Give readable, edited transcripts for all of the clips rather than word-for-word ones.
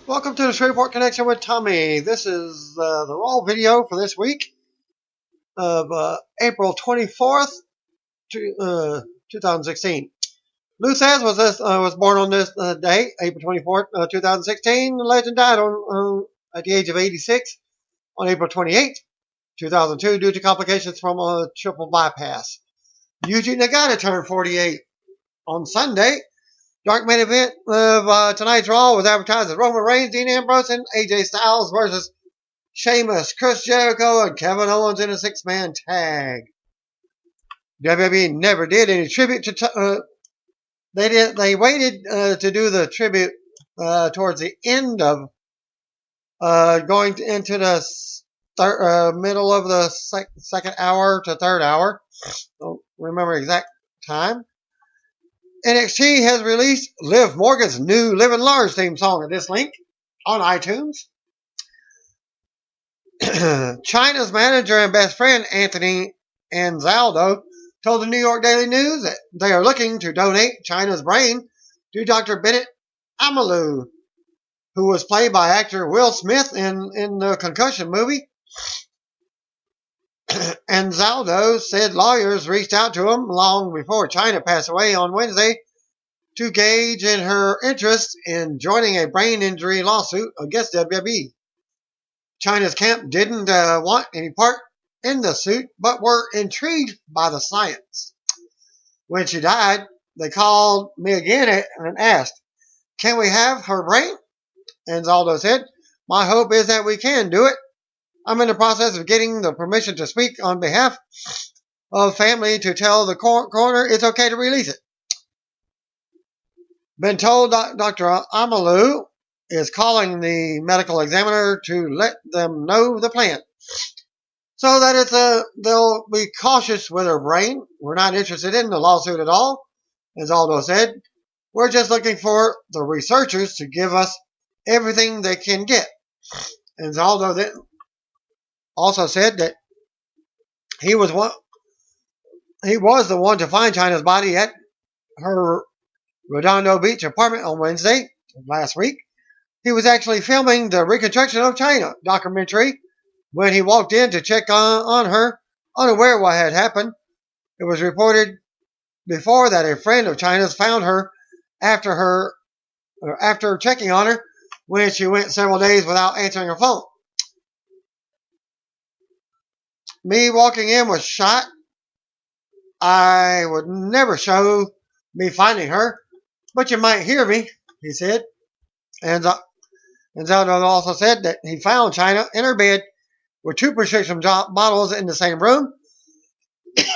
Welcome to the Shreveport Connection with Tommy. This is the Raw video for this week of April 24th, 2016. Luthez was born on this day, April 24th, 2016. The legend died at the age of 86 on April 28th, 2002 due to complications from a triple bypass. Yuji Nagata turned 48 on Sunday. Dark main event of tonight's Raw was advertised as Roman Reigns, Dean Ambrose, and AJ Styles versus Sheamus, Chris Jericho, and Kevin Owens in a six-man tag. WWE never did any tribute to. They waited to do the tribute towards the end of going into the middle of the second hour to third hour. Don't remember exact time. NXT has released Liv Morgan's new Living Large theme song at this link on iTunes. Chyna's manager and best friend Anthony Anzaldo told the New York Daily News that they are looking to donate Chyna's brain to Dr. Bennett Amalu, who was played by actor Will Smith in the Concussion movie. Anzaldo said lawyers reached out to him long before Chyna passed away on Wednesday to gauge in her interest in joining a brain injury lawsuit against WWE. Chyna's camp didn't want any part in the suit, but were intrigued by the science. When she died, they called me again and asked, "Can we have her brain?" Anzaldo said, "My hope is that we can do it. I'm in the process of getting the permission to speak on behalf of family to tell the coroner it's okay to release it. Been told Dr. Amalu is calling the medical examiner to let them know the plan. So that they'll be cautious with her brain. We're not interested in the lawsuit at all," Anzaldo said. "We're just looking for the researchers to give us everything they can get." Anzaldo then also said that he was the one to find Chyna's body at her Redondo Beach apartment on Wednesday last week. He was actually filming the Reconstruction of Chyna documentary when he walked in to check on her, unaware what had happened. It was reported before that a friend of Chyna's found her after checking on her when she went several days without answering her phone. "Me walking in was shot. I would never show me finding her, but you might hear me," he said. Anzaldo also said that he found Chyna in her bed with two prescription bottles in the same room,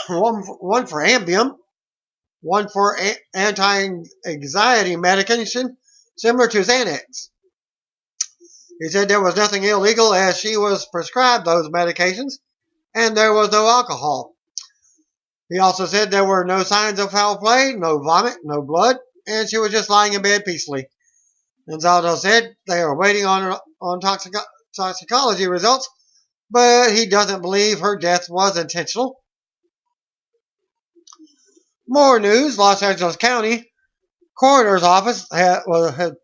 one for Ambien, one for anti-anxiety medication similar to Xanax. He said there was nothing illegal as she was prescribed those medications, and there was no alcohol. He also said there were no signs of foul play, no vomit, no blood, and she was just lying in bed peacefully. Anzaldo said they are waiting on toxicology results, but he doesn't believe her death was intentional. More news. Los Angeles County Coroner's Office had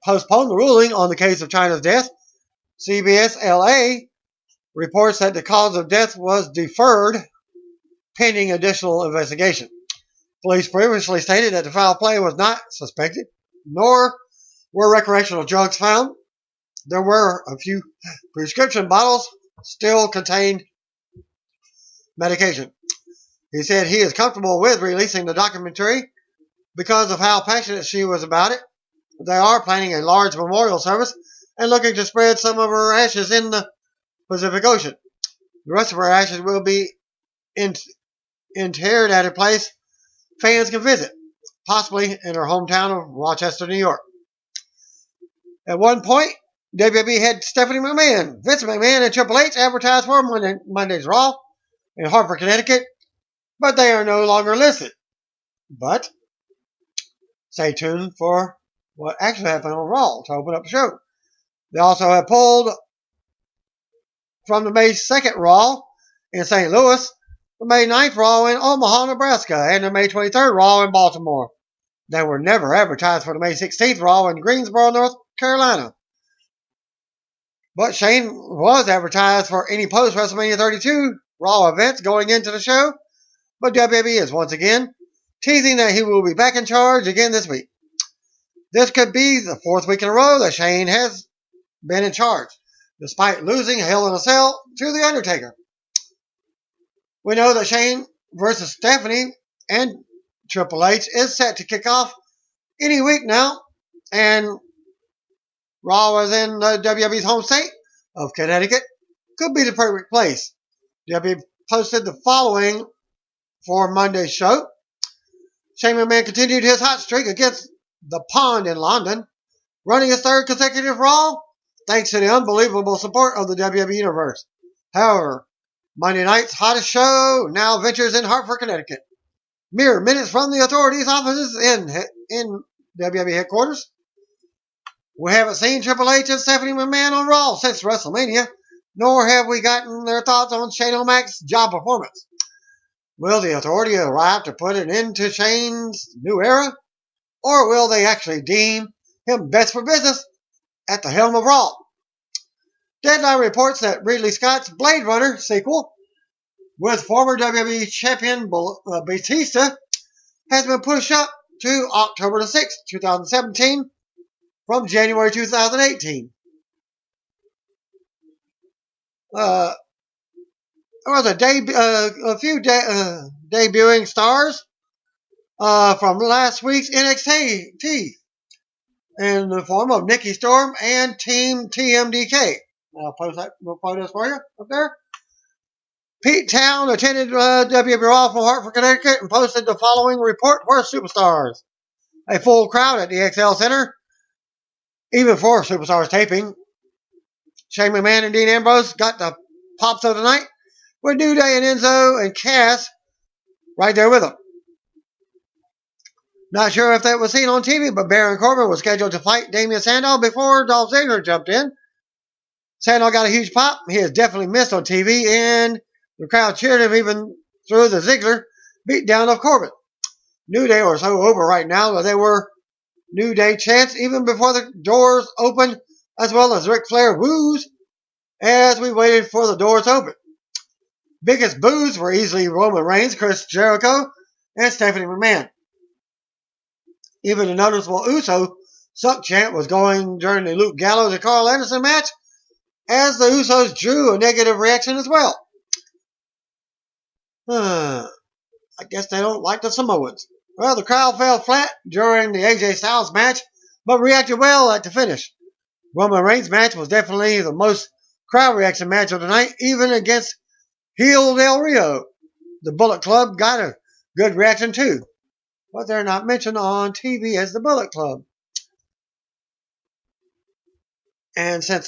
postponed the ruling on the case of Chyna's death. CBS LA reports that the cause of death was deferred pending additional investigation. Police previously stated that the foul play was not suspected, nor were recreational drugs found. There were a few prescription bottles still contained medication. He said he is comfortable with releasing the documentary because of how passionate she was about it. They are planning a large memorial service and looking to spread some of her ashes in the Pacific Ocean. The rest of her ashes will be interred at a place fans can visit, possibly in her hometown of Rochester, New York. At one point, WWE head Stephanie McMahon, Vince McMahon, and Triple H advertised for Monday's Raw in Hartford, Connecticut, but they are no longer listed. But stay tuned for what actually happened on Raw to open up the show. They also have pulled from the May 2nd Raw in St. Louis, the May 9th Raw in Omaha, Nebraska, and the May 23rd Raw in Baltimore. They were never advertised for the May 16th Raw in Greensboro, North Carolina. But Shane was advertised for any post-WrestleMania 32 Raw events going into the show, but WWE is once again teasing that he will be back in charge again this week. This could be the fourth week in a row that Shane has been in charge, despite losing Hell in a Cell to The Undertaker. We know that Shane versus Stephanie and Triple H is set to kick off any week now, and Raw is in WWE's home state of Connecticut. Could be the perfect place. WWE posted the following for Monday's show. Shane McMahon continued his hot streak against the Pond in London, running his third consecutive Raw thanks to the unbelievable support of the WWE Universe. However, Monday night's hottest show now ventures in Hartford, Connecticut. Mere minutes from the authorities' offices in WWE headquarters. We haven't seen Triple H and Stephanie McMahon on Raw since WrestleMania, nor have we gotten their thoughts on Shane O'Mac's job performance. Will the authority arrive to put an end to Shane's new era, or will they actually deem him best for business at the helm of Raw? Deadline reports that Ridley Scott's Blade Runner sequel with former WWE champion Batista has been pushed up to October the 6th, 2017 from January 2018. There was a few debuting stars from last week's NXT in the form of Nikki Storm and Team TMDK. I'll post this for you up there. Pete Town attended WWE Raw from Hartford, Connecticut, and posted the following report for Superstars. A full crowd at the XL Center, even for Superstars taping. Shane McMahon and Dean Ambrose got the pops of the night, with New Day and Enzo and Cass right there with them. Not sure if that was seen on TV, but Baron Corbin was scheduled to fight Damien Sandow before Dolph Ziggler jumped in. Sandow got a huge pop. He is definitely missed on TV, and the crowd cheered him even through the Ziggler beatdown of Corbin. New Day are so over right now that they were New Day chants even before the doors opened, as well as Ric Flair woos as we waited for the doors to open. Biggest boos were easily Roman Reigns, Chris Jericho, and Stephanie McMahon. Even a noticeable Uso suck chant was going during the Luke Gallows and Carl Anderson match, as the Usos drew a negative reaction as well. I guess they don't like the Samoans. Well, the crowd fell flat during the AJ Styles match, but reacted well at the finish. Roman Reigns' match was definitely the most crowd reaction match of the night, even against Heel Del Rio. The Bullet Club got a good reaction too, but they're not mentioned on TV as the Bullet Club. And since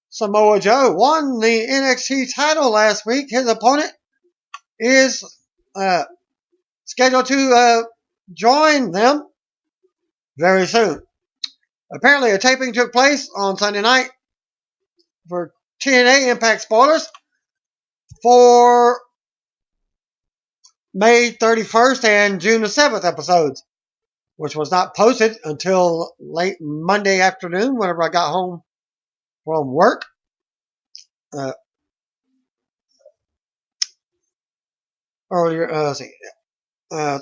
Samoa Joe won the NXT title last week, his opponent is scheduled to join them very soon. Apparently, a taping took place on Sunday night for TNA Impact spoilers for May 31st and June the 7th episodes, which was not posted until late Monday afternoon whenever I got home from work.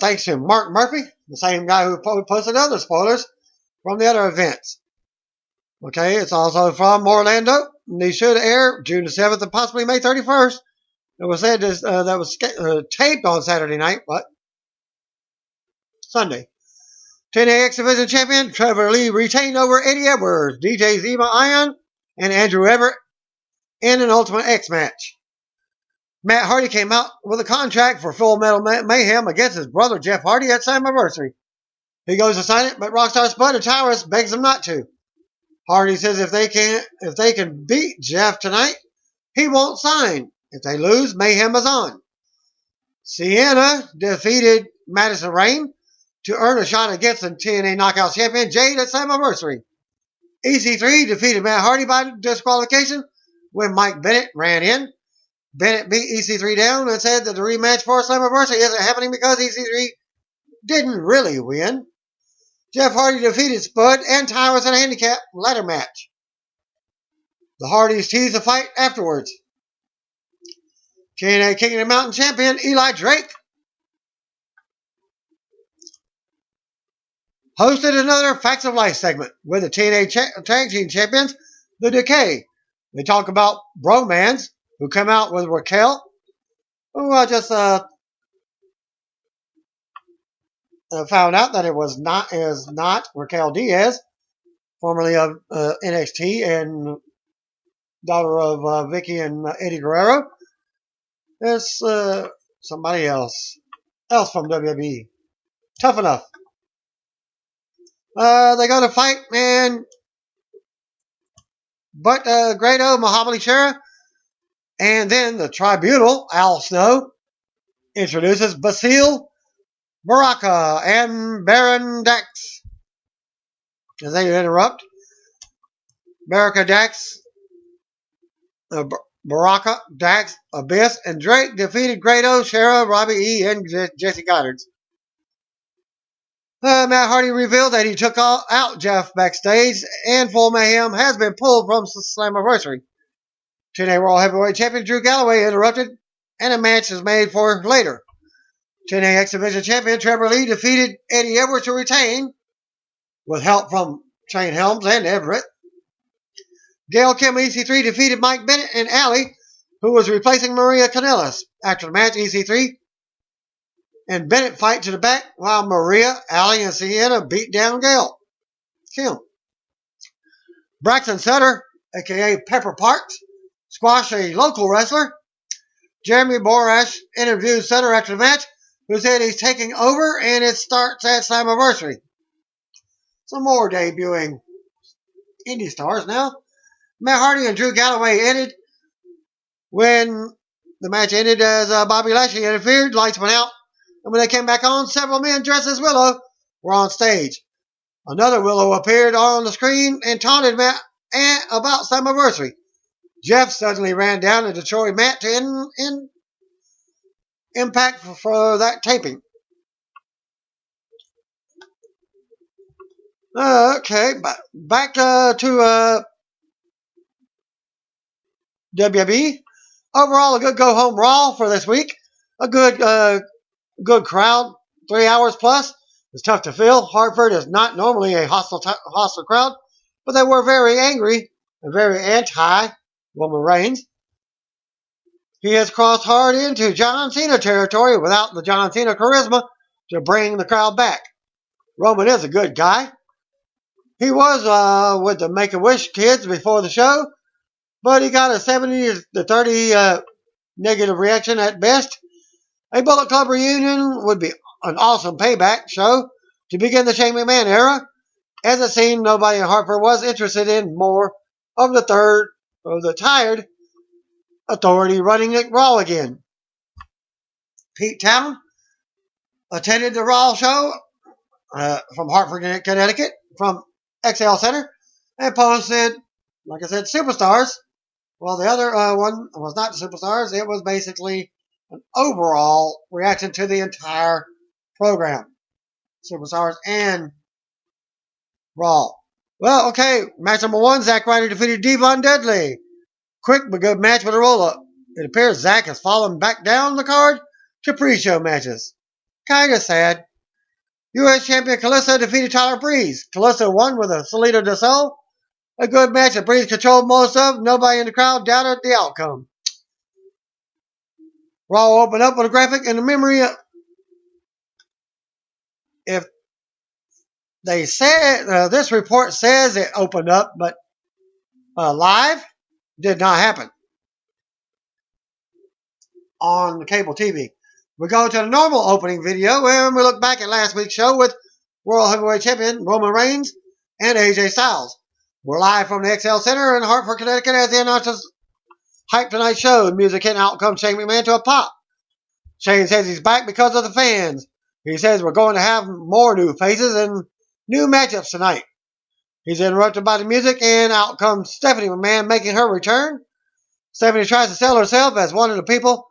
Thanks to Mark Murphy, the same guy who posted other spoilers from the other events. Okay, it's also from Orlando. They should air June the 7th and possibly May 31st. It was said that was taped on Saturday night, but Sunday. TNA X Division Champion Trevor Lee retained over Eddie Edwards, DJ Zema Ion, and Andrew Everett in an Ultimate X match. Matt Hardy came out with a contract for Full Metal Mayhem against his brother Jeff Hardy at Slammiversary. He goes to sign it, but Rockstar Spud and Tyrus begs him not to. Hardy says if they can beat Jeff tonight, he won't sign. If they lose, Mayhem is on. Sienna defeated Madison Rayne to earn a shot against the TNA Knockout Champion Jade at Slammiversary. EC3 defeated Matt Hardy by disqualification when Mike Bennett ran in. Bennett beat EC3 down and said that the rematch for Slammiversary isn't happening because EC3 didn't really win. Jeff Hardy defeated Spud and Tyrus in a handicap ladder match. The Hardys teased the fight afterwards. TNA King of the Mountain champion Eli Drake hosted another Facts of Life segment with the TNA Tag Team Champions, The Decay. They talk about Bromans, who come out with Raquel, who I just found out that it is not Raquel Diaz, formerly of NXT and daughter of Vicky and Eddie Guerrero. It's somebody else from WWE. Tough enough. They go to fight, man. But Grado, Muhammad Ali Shera, and then the Tribunal, Al Snow, introduces Basile, Baraka, and Baron Dax. As they interrupt, Baraka, Dax, Baraka, Dax, Abyss, and Drake defeated Grado, Shera, Robbie E., and Jesse Goddard. Matt Hardy revealed that he took out Jeff backstage, and Full Mayhem has been pulled from Slammiversary. TNA World Heavyweight Champion Drew Galloway interrupted, and a match is made for later. TNA X Division Champion Trevor Lee defeated Eddie Edwards to retain, with help from Shane Helms and Everett. Gail Kim EC3 defeated Mike Bennett and Allie, who was replacing Maria Kanellis. After the match, EC3 and Bennett fight to the back while Maria, Allie, and Sienna beat down Gail Kim. Braxton Sutter, a.k.a. Pepper Parks, squashed a local wrestler. Jeremy Borash interviewed Sutter after the match, who said he's taking over and it starts at Slammiversary. Some more debuting indie stars now. Matt Hardy and Drew Galloway ended when the match ended as Bobby Lashley interfered. Lights went out. And when they came back on, several men dressed as Willow were on stage. Another Willow appeared on the screen and taunted Matt about Slammiversary. Jeff suddenly ran down to Detroit Matt to impact for that taping. Okay, back to WWE. Overall, a good go-home Raw for this week. A good crowd, 3 hours plus. It's tough to fill. Hartford is not normally a hostile crowd, but they were very angry and very anti-Roman Reigns. He has crossed hard into John Cena territory without the John Cena charisma to bring the crowd back. Roman is a good guy. He was with the Make-A-Wish kids before the show, but he got a 70-30 negative reaction at best. A Bullet Club reunion would be an awesome payback show to begin the Shane McMahon era. As it seemed, nobody in Hartford was interested in more of the tired authority running it Raw again. Pete Town attended the Raw show from Hartford, Connecticut, from XL Center, and posted, like I said, superstars. Well, the other one was not superstars. It was basically an overall reaction to the entire program. Superstars and Raw. Well, okay, match number 1, Zack Ryder defeated Devon Dudley. Quick but good match with a roll-up. It appears Zack has fallen back down the card to pre-show matches. Kinda sad. U.S. Champion Callisto defeated Tyler Breeze. Callisto won with a Salida del Sol. A good match that Breeze controlled most of. Nobody in the crowd doubted the outcome. Raw opened up with a graphic in the memory of, if they said, this report says it opened up, but live did not happen on cable TV. We go to the normal opening video and we look back at last week's show with World Heavyweight Champion Roman Reigns and AJ Styles. We're live from the XL Center in Hartford, Connecticut as the announcers hype tonight's show. Music and out comes Shane McMahon to a pop. Shane says he's back because of the fans. He says we're going to have more new faces and new matchups tonight. He's interrupted by the music and out comes Stephanie McMahon making her return. Stephanie tries to sell herself as one of the people,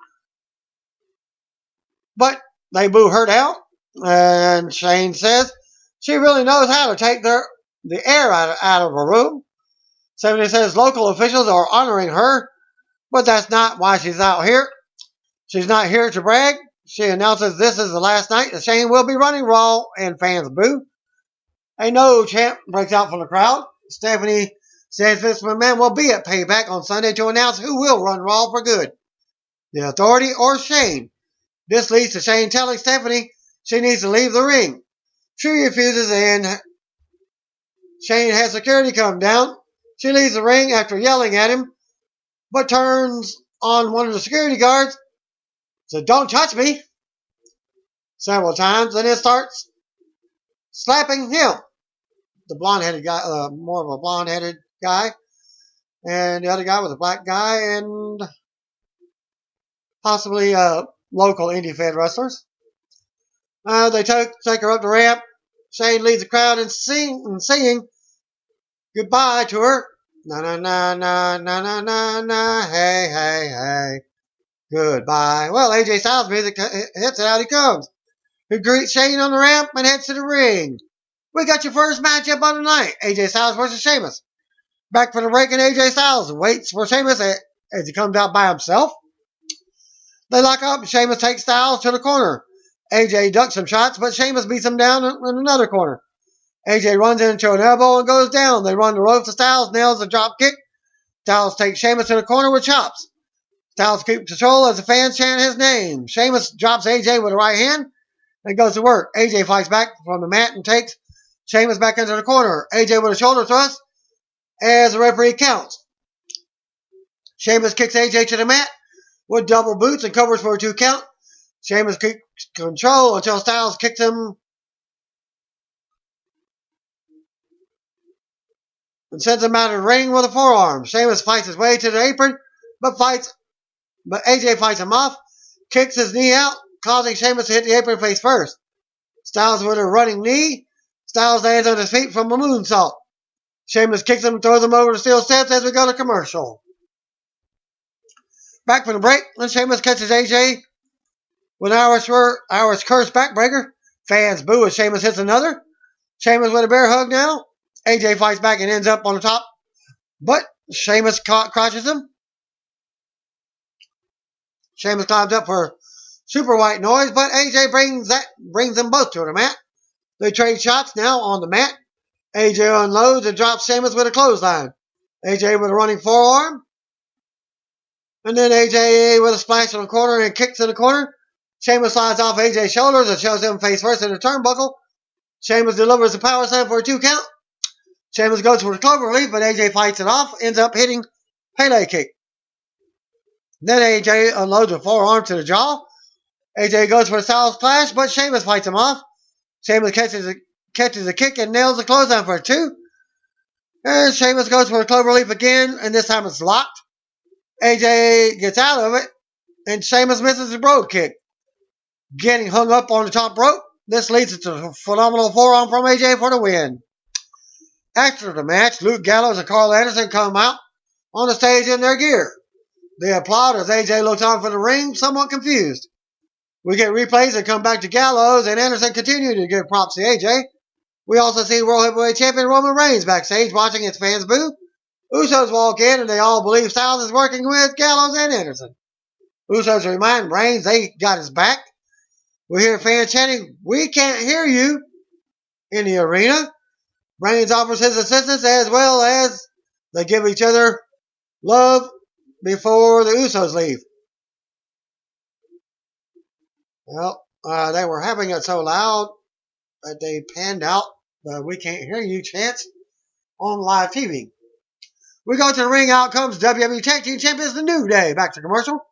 but they boo her down. And Shane says She really knows how to take the air out of a room. Stephanie says local officials are honoring her, but that's not why she's out here. She's not here to brag. She announces this is the last night that Shane will be running Raw, and fans boo. A no chant breaks out from the crowd. Stephanie says Vince McMahon will be at Payback on Sunday to announce who will run Raw for good, the Authority or Shane. This leads to Shane telling Stephanie she needs to leave the ring. She refuses, and Shane has security come down. She leaves the ring after yelling at him, but turns on one of the security guards, said, "Don't touch me," several times, and then starts slapping him. The blonde-headed guy, more of a blonde-headed guy, and the other guy was a black guy, and possibly local indie fan wrestlers. They take her up the ramp. Shane leads the crowd in singing goodbye to her. Na na na na na na na na. Hey hey hey. Goodbye. Well, AJ Styles music hits it. Out he comes. He greets Shane on the ramp and heads to the ring. We got your first matchup on the night. AJ Styles versus Sheamus. Back for the break, and AJ Styles waits for Sheamus as he comes out by himself. They lock up, and Sheamus takes Styles to the corner. AJ ducks some shots, but Sheamus beats him down in another corner. AJ runs into an elbow and goes down. They run the ropes to Styles, nails a drop kick. Styles takes Sheamus to the corner with chops. Styles keeps control as the fans chant his name. Sheamus drops AJ with a right hand and goes to work. AJ fights back from the mat and takes Sheamus back into the corner. AJ with a shoulder thrust as the referee counts. Sheamus kicks AJ to the mat with double boots and covers for a 2 count. Sheamus keeps control until Styles kicks him and sends him out of the ring with a forearm. Sheamus fights his way to the apron, but AJ fights him off, kicks his knee out, causing Sheamus to hit the apron face first. Styles with a running knee. Styles lands on his feet from a moonsault. Sheamus kicks him and throws him over the steel steps as we go to commercial. Back from the break, and Sheamus catches AJ with an Irish curse backbreaker. Fans boo as Sheamus hits another. Sheamus with a bear hug now. AJ fights back and ends up on the top, but Sheamus crotches him. Sheamus climbs up for super white noise, but AJ brings them both to the mat. They trade shots now on the mat. AJ unloads and drops Sheamus with a clothesline. AJ with a running forearm. And then AJ with a splash in the corner and kicks in the corner. Sheamus slides off AJ's shoulders and shows him face first in the turnbuckle. Sheamus delivers a power slam for a 2 count. Sheamus goes for the cloverleaf, but AJ fights it off, ends up hitting Pele kick. Then AJ unloads a forearm to the jaw. AJ goes for a Styles Clash, but Sheamus fights him off. Sheamus catches a kick and nails the clothesline for a 2. And Sheamus goes for a cloverleaf again, and this time it's locked. AJ gets out of it, and Sheamus misses the brogue kick. Getting hung up on the top rope, this leads to a phenomenal forearm from AJ for the win. After the match, Luke Gallows and Carl Anderson come out on the stage in their gear. They applaud as AJ looks on for the ring, somewhat confused. We get replays that come back to Gallows, and Anderson continue to give props to AJ. We also see World Heavyweight Champion Roman Reigns backstage watching his fans boo. Usos walk in, and they all believe Styles is working with Gallows and Anderson. Usos remind Reigns they got his back. We hear fans chanting, "We can't hear you," in the arena. Reigns offers his assistance as well as they give each other love before the Usos leave. Well, they were having it so loud that they panned out the "we can't hear you" chants on live TV. We go to the ring. Out comes WWE Tag Team Champions, The New Day. Back to commercial.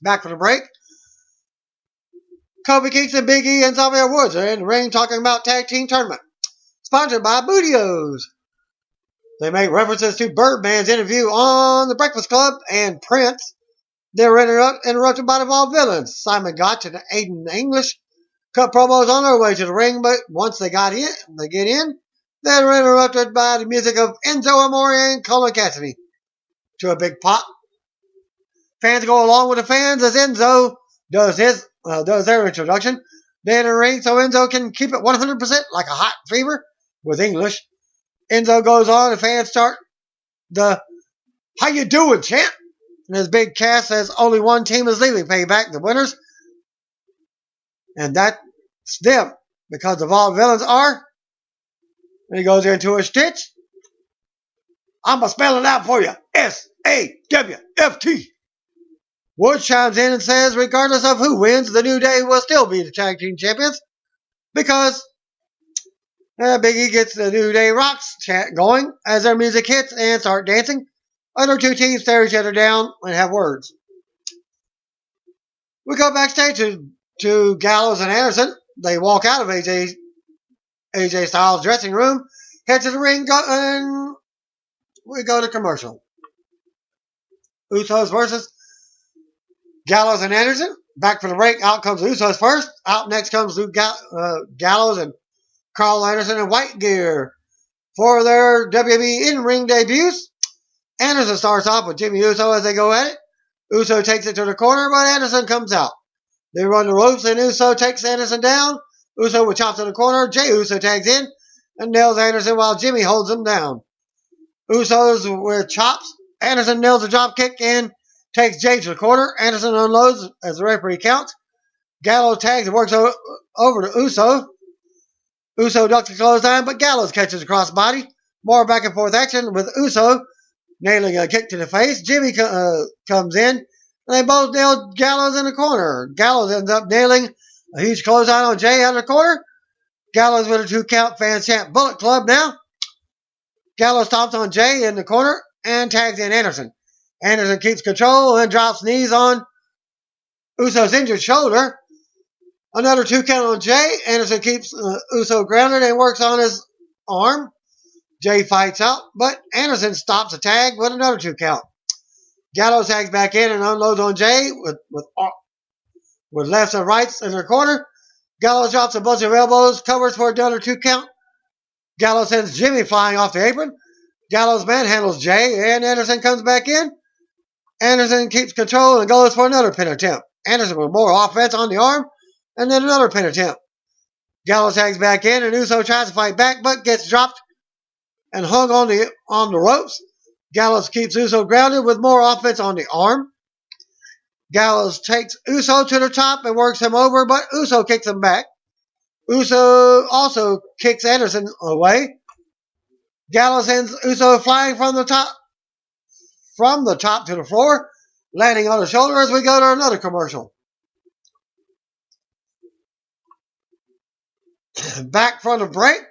Back from the break. Kofi Kingston, Big E, and Xavier Woods are in the ring talking about Tag Team Tournament. Sponsored by Bootios. They make references to Birdman's interview on The Breakfast Club and Prince. They were interrupted by the Vaudevillains. Simon Gotch and Aiden English cut promos on their way to the ring, but once they get in, they were interrupted by the music of Enzo Amore and Colin Cassidy to a big pop. Fans go along with the fans as Enzo does their introduction. They enter the ring so Enzo can keep it 100% like a hot fever with English. Enzo goes on and fans start the "How you doing, champ?" And his big cast says only one team is leaving Payback, the winners. And that's them, because the Vault villains are. And he goes into a stitch. I'm going to spell it out for you. S-A-W-F-T. Wood chimes in and says regardless of who wins, the New Day will still be the tag team champions. Because Big E gets the New Day Rocks chant going as their music hits and start dancing. Other two teams stare each other down and have words. We go backstage to Gallows and Anderson. They walk out of AJ Styles' dressing room, head to the ring, and we go to commercial. Usos versus Gallows and Anderson. Back for the break. Out comes Usos first. Out next comes Gallows and Carl Anderson in white gear for their WWE in-ring debuts. Anderson starts off with Jimmy Uso as they go at it. Uso takes it to the corner, but Anderson comes out. They run the ropes, and Uso takes Anderson down. Uso with chops in the corner. Jey Uso tags in and nails Anderson while Jimmy holds him down. Usos with chops. Anderson nails a drop kick and takes Jey to the corner. Anderson unloads as the referee counts. Gallows tags and works over to Uso. Uso ducks the clothesline, but Gallows catches a crossbody. More back and forth action with Uso nailing a kick to the face. Jimmy comes in, and they both nail Gallows in the corner. Gallows ends up nailing a huge clothesline on Jey out of the corner. Gallows with a 2 count. Fans chant Bullet Club now. Gallows stomps on Jey in the corner and tags in Anderson. Anderson keeps control and drops knees on Uso's injured shoulder. Another 2 count on Jey. Anderson keeps Uso grounded and works on his arm. Jey fights out, but Anderson stops a tag with another 2 count. Gallows tags back in and unloads on Jey with lefts and rights in their corner. Gallows drops a bunch of elbows, covers for another 2 count. Gallows sends Jimmy flying off the apron. Gallows manhandles Jey, and Anderson comes back in. Anderson keeps control and goes for another pin attempt. Anderson with more offense on the arm, and then another pin attempt. Gallows tags back in, and Uso tries to fight back, but gets dropped and hung on the ropes. Gallows keeps Uso grounded with more offense on the arm. Gallows takes Uso to the top and works him over, but Uso kicks him back. Uso also kicks Anderson away. Gallows sends Uso flying from the top to the floor, landing on the shoulder as we go to another commercial. Back from the break.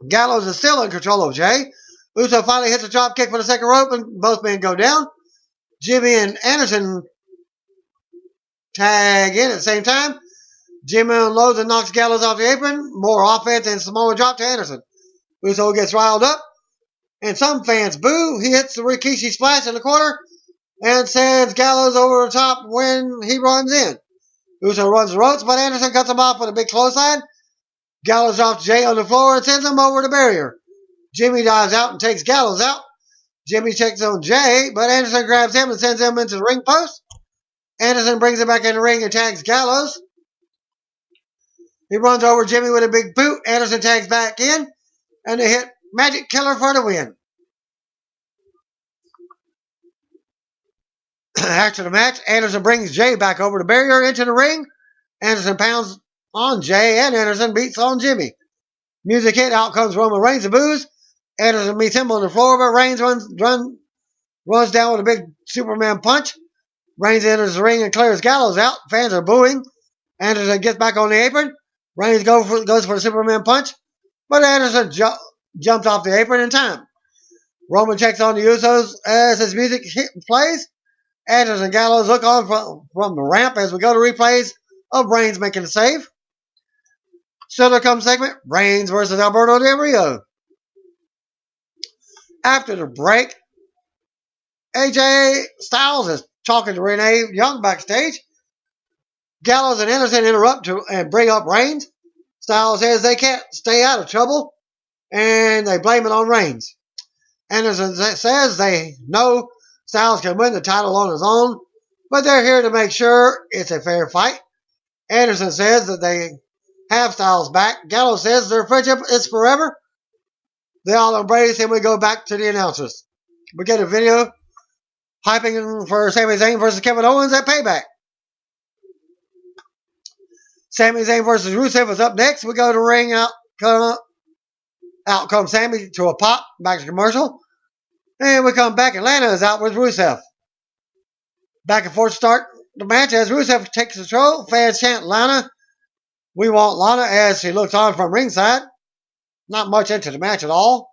Gallows is still in control of Jey. Uso finally hits a drop kick for the second rope, and both men go down. Jimmy and Anderson tag in at the same time. Jimmy unloads and knocks Gallows off the apron. More offense and Samoa drop to Anderson. Uso gets riled up, and some fans boo. He hits the Rikishi splash in the corner and sends Gallows over the top when he runs in. Uso runs the ropes, but Anderson cuts him off with a big clothesline. Gallows drops Jey on the floor and sends him over the barrier. Jimmy dives out and takes Gallows out. Jimmy checks on Jey, but Anderson grabs him and sends him into the ring post. Anderson brings him back in the ring and tags Gallows. He runs over Jimmy with a big boot. Anderson tags back in, and they hit Magic Killer for the win. After the match, Anderson brings Jey back over the barrier into the ring. Anderson pounds on Jey, and Anderson beats on Jimmy. Music hit, out comes Roman Reigns and boos. Anderson meets him on the floor, but Reigns runs down with a big Superman punch. Reigns enters the ring and clears Gallows out. Fans are booing. Anderson gets back on the apron. Reigns goes for the Superman punch, but Anderson jumps off the apron in time. Roman checks on the Usos as his music plays. Anderson and Gallows look on from the ramp as we go to replays of Reigns making a save. Still to come segment, Reigns versus Alberto Del Rio. After the break, AJ Styles is talking to Renee Young backstage. Gallows and Anderson interrupt and bring up Reigns. Styles says they can't stay out of trouble, and they blame it on Reigns. Anderson says they know Styles can win the title on his own, but they're here to make sure it's a fair fight. Anderson says that they have Styles back. Gallows says their friendship is forever. They all embrace and we go back to the announcers. We get a video hyping for Sami Zayn versus Kevin Owens at Payback. Sami Zayn versus Rusev is up next. We go to ring out comes Sami to a pop, back to commercial. And we come back and Lana is out with Rusev. Back and forth start the match as Rusev takes control. Fans chant Lana. We want Lana as she looks on from ringside. Not much into the match at all.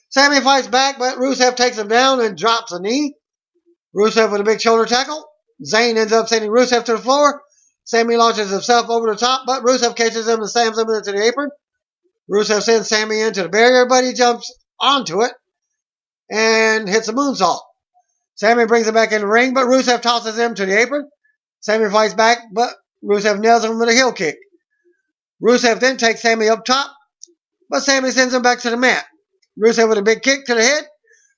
Sami fights back, but Rusev takes him down and drops a knee. Rusev with a big shoulder tackle. Zayn ends up sending Rusev to the floor. Sami launches himself over the top, but Rusev catches him and slams him into the apron. Rusev sends Sami into the barrier, but he jumps onto it and hits a moonsault. Sami brings him back in the ring, but Rusev tosses him to the apron. Sami fights back, but Rusev nails him with a heel kick. Rusev then takes Sami up top, but Sami sends him back to the mat. Rusev with a big kick to the head,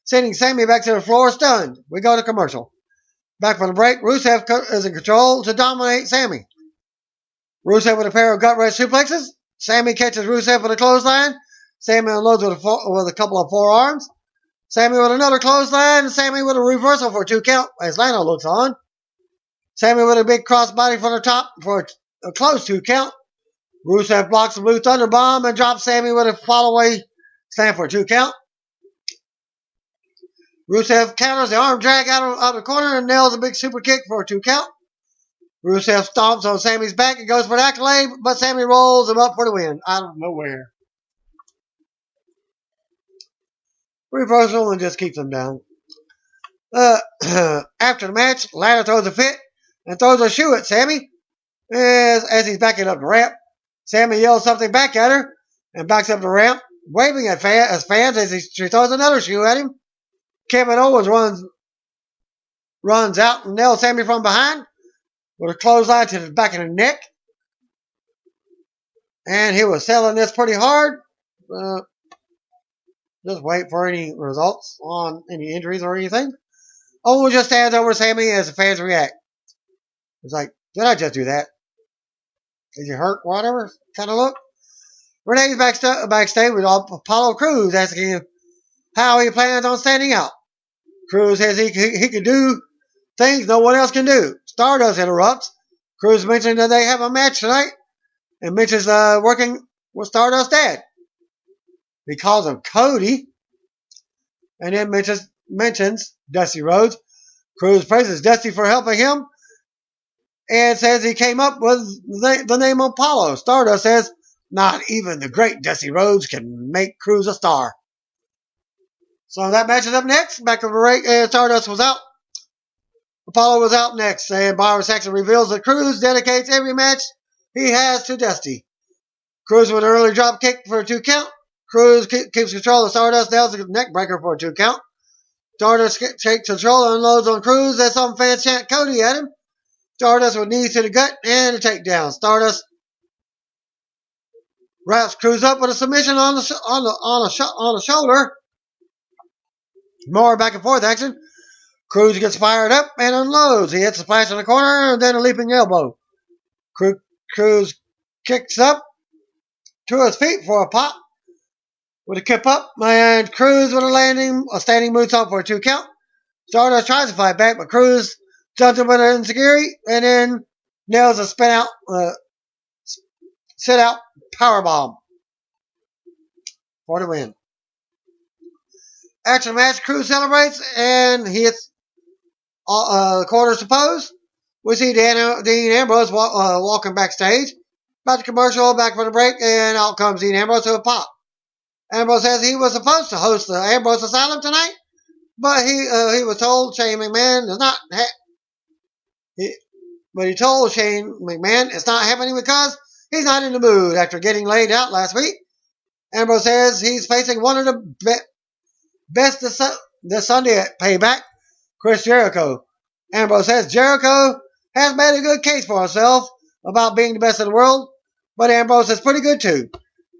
sending Sami back to the floor stunned. We go to commercial. Back from the break, Rusev is in control to dominate Sami. Rusev with a pair of gut-wrench suplexes. Sami catches Rusev with a clothesline. Sami unloads with a couple of forearms. Sami with another clothesline. Sami with a reversal for a 2 count as Lana looks on. Sami with a big crossbody from the top for a close 2 count. Rusev blocks the Blue Thunder Bomb and drops Sami with a fall-away slam for a 2 count. Rusev counters the arm drag out of the corner and nails a big super kick for a 2 count. Rusev stomps on Sami's back and goes for an accolade, but Sami rolls him up for the win out of nowhere. Reversal and just keeps him down. After the match, Lana throws a fit and throws a shoe at Sami as he's backing up the ramp. Sami yells something back at her and backs up the ramp, waving at fans as she throws another shoe at him. Kevin Owens runs out and nails Sami from behind with a clothesline to the back of the neck. And he was selling this pretty hard. Just wait for any results on any injuries or anything. Owens just stands over Sami as the fans react. It's like, did I just do that? Is he hurt? Whatever kind of look. Renee's backstage with Apollo Crews asking him how he plans on standing out. Crews says he can do things no one else can do. Stardust interrupts. Crews mentions that they have a match tonight and mentions working with Stardust's dad. He calls him Cody and then mentions Dusty Rhodes. Crews praises Dusty for helping him and says he came up with the name Apollo. Stardust says not even the great Dusty Rhodes can make Crews a star. So that match is up next. Back to the break, and Stardust was out. Apollo was out next, and Byron Saxton reveals that Crews dedicates every match he has to Dusty. Crews with an early drop kick for a 2 count. Crews keeps control of Stardust, nails the neck breaker for a 2 count. Stardust takes control and unloads on Crews as some fans chant Cody at him. Stardust with knees to the gut and a takedown. Stardust wraps Crews up with a submission on the shoulder. More back and forth action. Crews gets fired up and unloads. He hits a splash in the corner and then a leaping elbow. Crews kicks up to his feet for a pop with a kip up, and Crews with a standing moonsault for a 2 count. Stardust tries to fight back, but Crews jumps him with an enziguri and then nails a sit out powerbomb for the win. After the match, Crews celebrates and he hits quarters to pose. We see Dean Ambrose walking backstage. Back to commercial, back for the break, and out comes Dean Ambrose to a pop. Ambrose says he was supposed to host the Ambrose Asylum tonight, but he was told Shane McMahon is not. But he told Shane McMahon it's not happening because he's not in the mood after getting laid out last week. Ambrose says he's facing one of the best this Sunday at Payback, Chris Jericho. Ambrose says Jericho has made a good case for himself about being the best in the world, but Ambrose is pretty good too.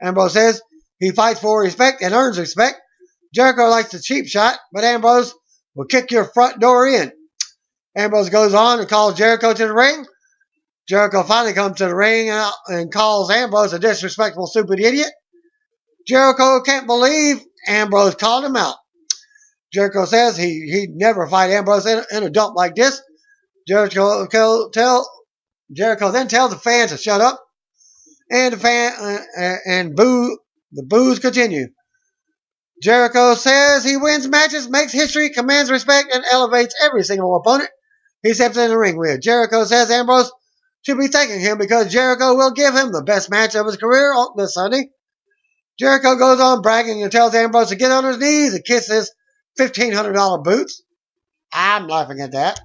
Ambrose says he fights for respect and earns respect. Jericho likes the cheap shot, but Ambrose will kick your front door in. Ambrose goes on and calls Jericho to the ring. Jericho finally comes to the ring and calls Ambrose a disrespectful, stupid idiot. Jericho can't believe Ambrose called him out. Jericho says he'd never fight Ambrose in a dump like this. Jericho then tells the fans to shut up, and the boos continue. Jericho says he wins matches, makes history, commands respect, and elevates every single opponent he steps in the ring with. Jericho says Ambrose should be thanking him because Jericho will give him the best match of his career on this Sunday. Jericho goes on bragging and tells Ambrose to get on his knees and kiss his $1,500 boots. I'm laughing at that.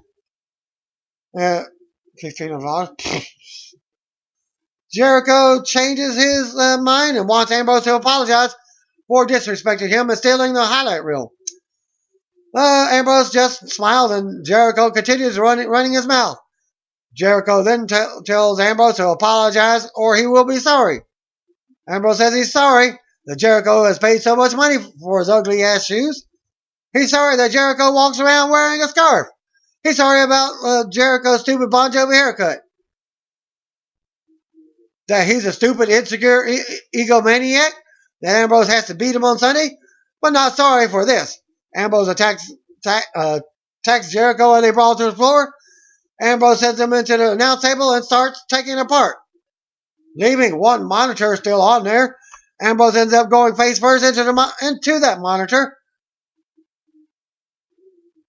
$1,500. Jericho changes his mind and wants Ambrose to apologize for disrespecting him and stealing the highlight reel. Ambrose just smiles and Jericho continues running his mouth. Jericho then tells Ambrose to apologize or he will be sorry. Ambrose says he's sorry that Jericho has paid so much money for his ugly ass shoes. He's sorry that Jericho walks around wearing a scarf. He's sorry about Jericho's stupid Bon Jovi haircut. That he's a stupid, insecure egomaniac. That Ambrose has to beat him on Sunday. But not sorry for this. Ambrose attacks Jericho and they brawl to the floor. Ambrose sends him into the announce table and starts taking it apart. Leaving one monitor still on there. Ambrose ends up going face first into that monitor.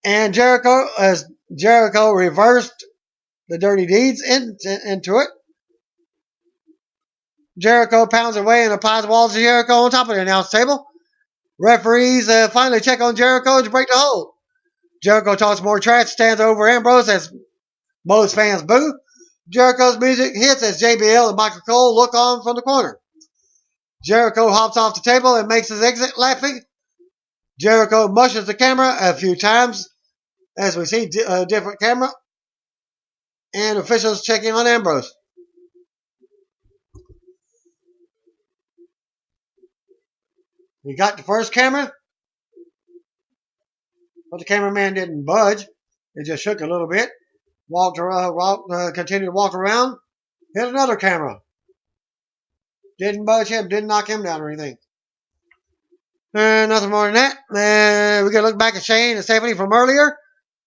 And Jericho reversed the dirty deeds into it. Jericho pounds away and applies the walls of Jericho on top of the announce table. Referees finally check on Jericho to break the hold. Jericho talks more trash, stands over Ambrose as most fans boo. Jericho's music hits as JBL and Michael Cole look on from the corner. Jericho hops off the table and makes his exit laughing. Jericho mushes the camera a few times as we see a different camera and officials checking on Ambrose. We got the first camera, but the cameraman didn't budge. It just shook a little bit. Continued to walk around. Hit another camera. Didn't budge him. Didn't knock him down or anything. Nothing more than that. We got to look back at Shane and Stephanie from earlier,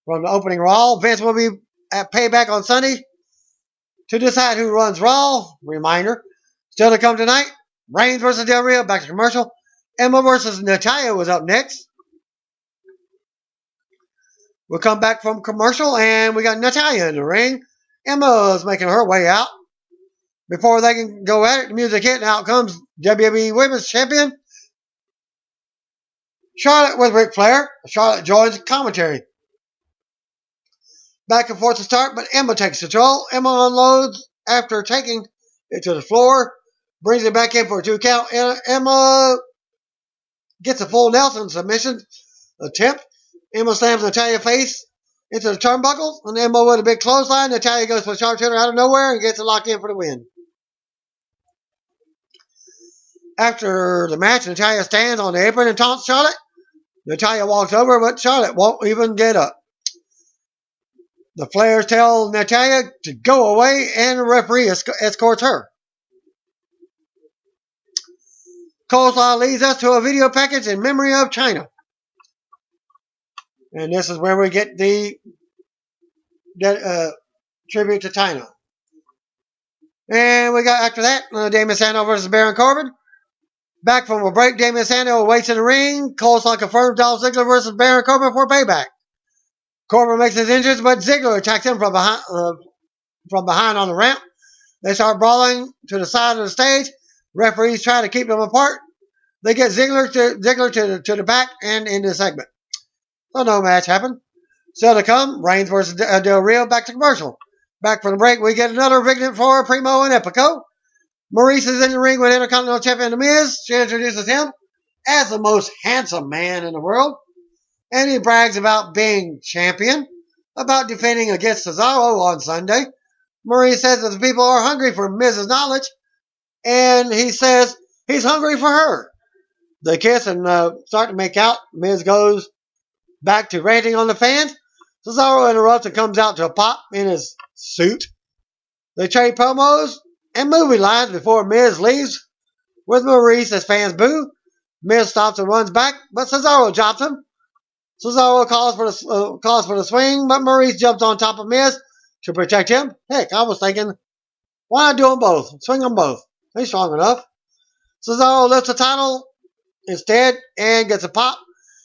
from the opening Raw. Vince will be at Payback on Sunday to decide who runs Raw. Reminder. Still to come tonight. Reigns versus Del Rio. Back to commercial. Emma versus Natalya was up next. We'll come back from commercial and we got Natalya in the ring. Emma's making her way out. Before they can go at it, the music hit and out comes WWE Women's Champion Charlotte with Ric Flair. Charlotte joins commentary. Back and forth to start, but Emma takes control. Emma unloads after taking it to the floor. Brings it back in for a 2 count. Emma gets a full Nelson submission attempt. Emma slams Natalya's face into the turnbuckles. And Emma with a big clothesline. Natalya goes for a sharpshooter out of nowhere and gets it locked in for the win. After the match, Natalya stands on the apron and taunts Charlotte. Natalya walks over, but Charlotte won't even get up. The Flairs tell Natalya to go away, and the referee escorts her. Coleslaw leads us to a video package in memory of Chyna. And this is where we get the tribute to Chyna. And we got, after that, Damien Sandow versus Baron Corbin. Back from a break, Damien Sandow waits in the ring. Coleslaw confirms Dolph Ziggler versus Baron Corbin for Payback. Corbin makes his entrance, but Ziggler attacks him from behind on the ramp. They start brawling to the side of the stage. Referees try to keep them apart. They get Ziggler to the back and in the segment. So no match happened. Still to come, Reigns versus Del Rio. Back to commercial. Back from the break, we get another vignette for Primo and Epico. Maurice is in the ring with Intercontinental Champion The Miz. She introduces him as the most handsome man in the world. And he brags about being champion, about defending against Cesaro on Sunday. Maurice says that the people are hungry for Miz's knowledge. And he says he's hungry for her. They kiss and start to make out. Miz goes back to ranting on the fans. Cesaro interrupts and comes out to a pop in his suit. They trade promos and movie lines before Miz leaves with Maurice as fans boo. Miz stops and runs back, but Cesaro drops him. Cesaro calls for the swing, but Maurice jumps on top of Miz to protect him. Heck, I was thinking, why not do them both? Swing them both. He's strong enough. Cesaro lifts the title instead and gets a pop.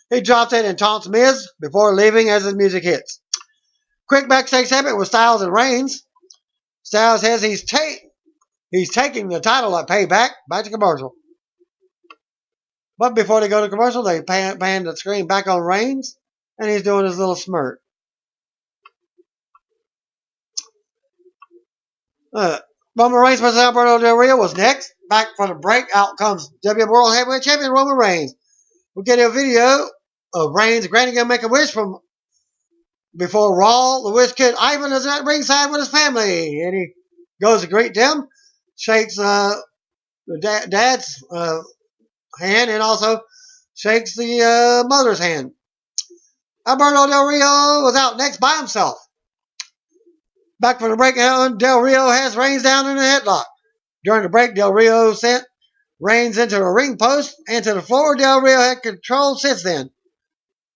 He drops it and taunts Miz before leaving as his music hits. Quick backstage segment with Styles and Reigns. Styles says he's taking the title at Payback. Back to commercial. But before they go to commercial, they pan the screen back on Reigns, and he's doing his little smirk. Roman Reigns vs. Alberto Del Rio was next. Back for the break, out comes WWE World Heavyweight Champion Roman Reigns. We get a video of Reigns granting him Make-A-Wish from before Raw. The Wish Kid Ivan is at ringside with his family, and he goes to greet them, shakes the dad's hand, and also shakes the mother's hand. Alberto Del Rio was out next by himself. Back from the break, Del Rio has Reigns down in a headlock. During the break, Del Rio sent Reigns into the ring post and to the floor. Del Rio had control since then.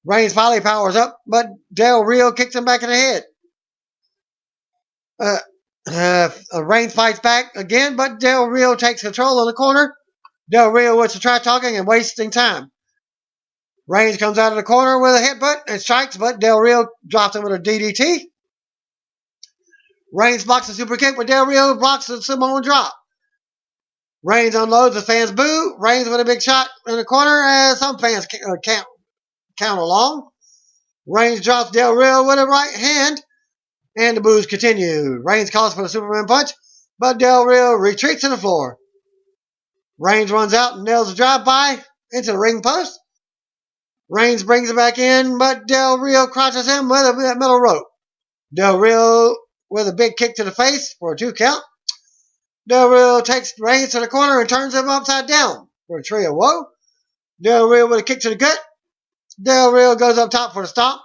Reigns finally powers up, but Del Rio kicks him back in the head. Reigns fights back again, but Del Rio takes control in the corner. Del Rio wants to try talking and wasting time. Reigns comes out of the corner with a headbutt and strikes, but Del Rio drops him with a DDT. Reigns blocks a super kick, but Del Rio blocks the Samoan drop. Reigns unloads, the fans boo. Reigns with a big shot in the corner as some fans count along. Reigns drops Del Rio with a right hand, and the boos continue. Reigns calls for the Superman punch, but Del Rio retreats to the floor. Reigns runs out and nails a drive-by into the ring post. Reigns brings it back in, but Del Rio crotches him with a metal rope. Del Rio with a big kick to the face for a 2 count. Del Rio takes Reigns to the corner and turns him upside down for a tree of woe. Del Rio with a kick to the gut. Del Rio goes up top for the stomp,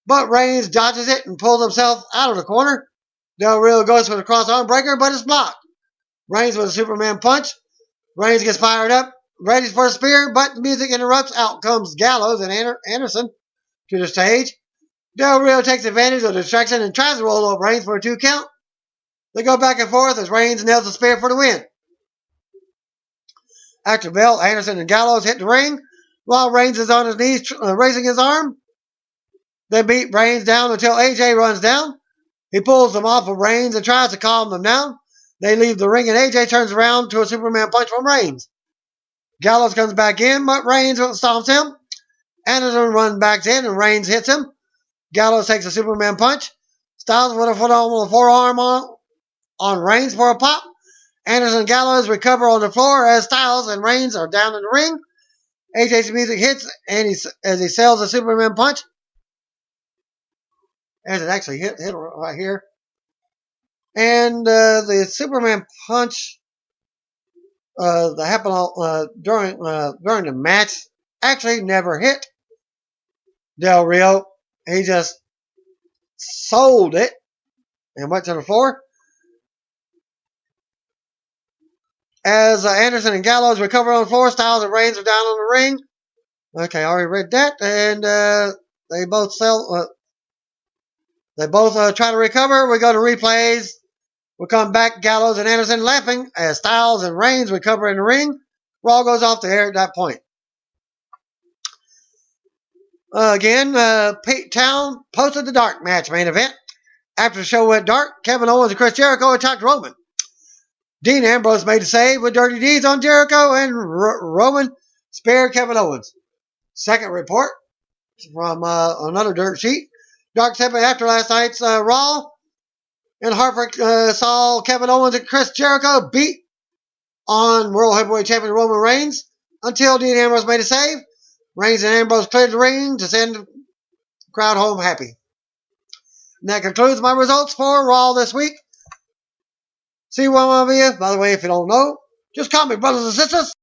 but Reigns dodges it and pulls himself out of the corner. Del Rio goes for the cross arm breaker, but it's blocked. Reigns with a Superman punch. Reigns gets fired up, ready for a spear, but the music interrupts. Out comes Gallows and Anderson to the stage. Del Rio takes advantage of the distraction and tries to roll up Reigns for a 2 count. They go back and forth as Reigns nails the spear for the win. After Bell, Anderson, and Gallows hit the ring, while Reigns is on his knees raising his arm. They beat Reigns down until AJ runs down. He pulls them off of Reigns and tries to calm them down. They leave the ring and AJ turns around to a Superman punch from Reigns. Gallows comes back in, but Reigns stomps him. Anderson runs back in and Reigns hits him. Gallows takes a Superman punch. Styles with a phenomenal forearm on Reigns for a pop. Anderson and Gallows recover on the floor as Styles and Reigns are down in the ring. AJ's music hits and as he sells a Superman punch. As it actually hit right here. And the Superman punch that happened during the match actually never hit Del Rio. He just sold it and went to the floor. As Anderson and Gallows recover on the floor, Styles and Reigns are down on the ring. Okay, I already read that. And they both try to recover. We go to replays. We come back, Gallows and Anderson laughing as Styles and Reigns recover in the ring. Raw goes off the air at that point. Pete Town posted the dark match main event. After the show went dark, Kevin Owens and Chris Jericho attacked Roman. Dean Ambrose made a save with dirty deeds on Jericho, and Roman spared Kevin Owens. Second report from another dirt sheet. Dark segment after last night's Raw. And Harper saw Kevin Owens and Chris Jericho beat on World Heavyweight Champion Roman Reigns until Dean Ambrose made a save. Reigns and Ambrose cleared the ring to send the crowd home happy. And that concludes my results for Raw this week. See one of you. By the way, if you don't know, just call me brothers and sisters.